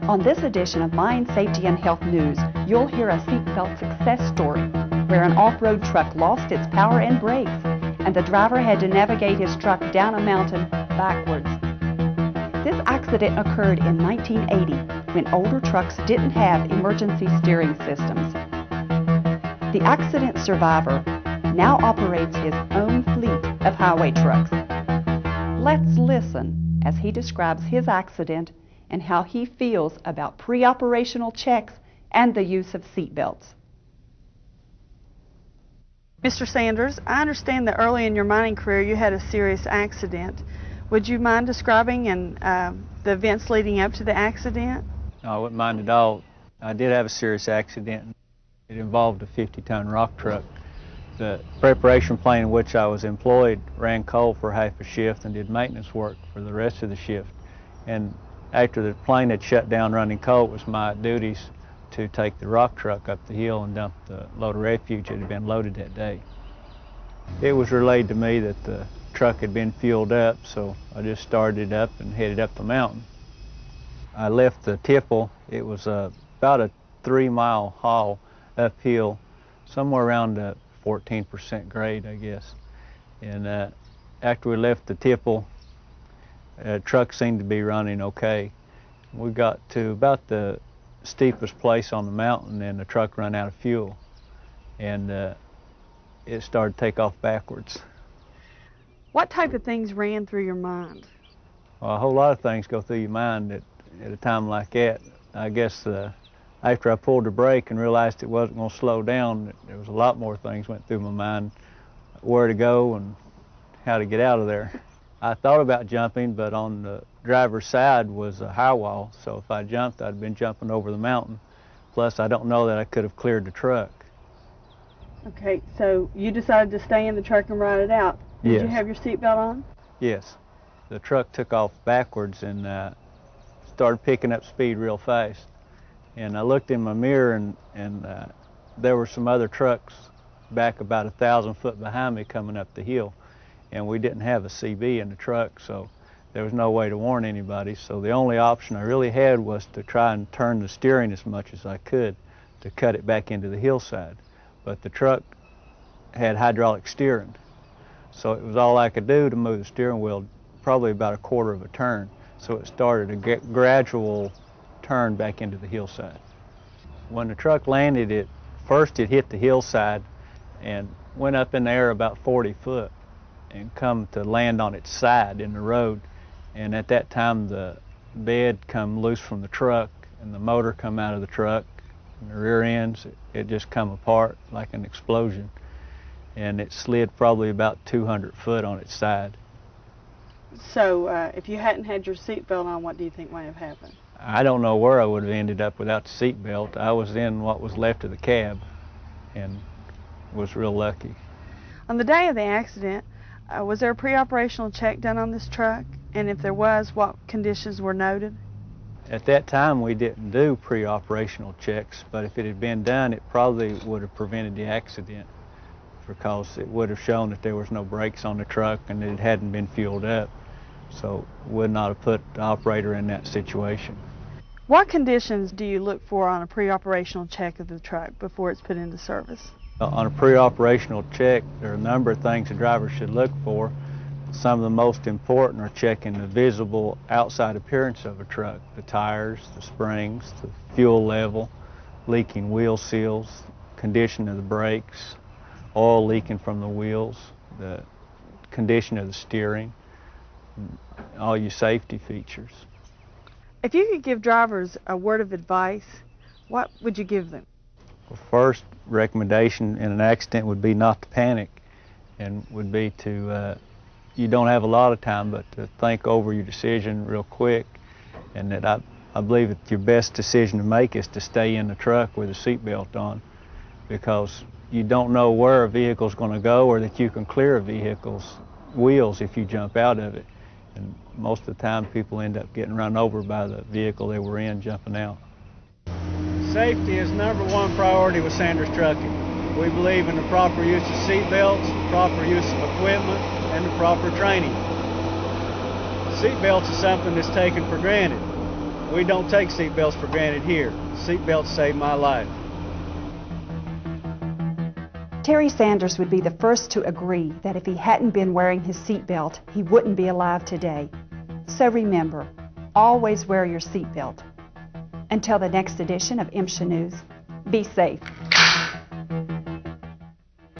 On this edition of Mine, Safety, and Health News, you'll hear a seatbelt success story where an off-road truck lost its power and brakes, and the driver had to navigate his truck down a mountain backwards. This accident occurred in 1980 when older trucks didn't have emergency steering systems. The accident survivor now operates his own fleet of highway trucks. Let's listen as he describes his accident and how he feels about pre-operational checks and the use of seatbelts. Mr. Sanders, I understand that early in your mining career you had a serious accident. Would you mind describing the events leading up to the accident? No, I wouldn't mind at all. I did have a serious accident. It involved a 50-ton rock truck. The preparation plane in which I was employed ran coal for half a shift and did maintenance work for the rest of the shift. And after the plane had shut down running coal, it was my duties to take the rock truck up the hill and dump the load of refuge that had been loaded that day. It was relayed to me that the truck had been fueled up, so I just started up and headed up the mountain. I left the tipple. It was about a 3-mile haul uphill, somewhere around 14% grade, I guess. And after we left the tipple, the truck seemed to be running okay. We got to about the steepest place on the mountain and the truck ran out of fuel. And it started to take off backwards. What type of things ran through your mind? Well, a whole lot of things go through your mind at a time like that. I guess after I pulled the brake and realized it wasn't going to slow down, there was a lot more things went through my mind, where to go and how to get out of there. I thought about jumping, but on the driver's side was a high wall, so if I jumped, I'd been jumping over the mountain. Plus, I don't know that I could have cleared the truck. Okay, so you decided to stay in the truck and ride it out. Did Yes. you have your seatbelt on? Yes. The truck took off backwards and started picking up speed real fast. And I looked in my mirror and there were some other trucks back about 1,000 foot behind me coming up the hill. And we didn't have a CB in the truck, so there was no way to warn anybody. So the only option I really had was to try and turn the steering as much as I could to cut it back into the hillside. But the truck had hydraulic steering, so it was all I could do to move the steering wheel probably about a quarter of a turn. So it started a gradual turn back into the hillside. When the truck landed, first it hit the hillside and went up in the air about 40 foot and come to land on its side in the road. And at that time the bed come loose from the truck and the motor come out of the truck and the rear ends, it just come apart like an explosion. And it slid probably about 200 foot on its side. So if you hadn't had your seatbelt on, what do you think might have happened? I don't know where I would have ended up without the seatbelt. I was in what was left of the cab and was real lucky. On the day of the accident, was there a pre-operational check done on this truck? And if there was, what conditions were noted? At that time, we didn't do pre-operational checks, but if it had been done, it probably would have prevented the accident because it would have shown that there was no brakes on the truck and it hadn't been fueled up. So it would not have put the operator in that situation. What conditions do you look for on a pre-operational check of the truck before it's put into service? On a pre-operational check, there are a number of things the driver should look for. Some of the most important are checking the visible outside appearance of a truck, the tires, the springs, the fuel level, leaking wheel seals, condition of the brakes, oil leaking from the wheels, the condition of the steering, all your safety features. If you could give drivers a word of advice, what would you give them? Well, first recommendation in an accident would be not to panic, and would be to, you don't have a lot of time, but to think over your decision real quick, and that I believe that your best decision to make is to stay in the truck with a seatbelt on, because you don't know where a vehicle is going to go or that you can clear a vehicle's wheels if you jump out of it. And most of the time people end up getting run over by the vehicle they were in jumping out. Safety is #1 priority with Sanders Trucking. We believe in the proper use of seat belts, proper use of equipment, and the proper training. Seat belts is something that's taken for granted. We don't take seatbelts for granted here. Seatbelts saved my life. Terry Sanders would be the first to agree that if he hadn't been wearing his seatbelt, he wouldn't be alive today. So remember, always wear your seatbelt. Until the next edition of MSHA News, be safe.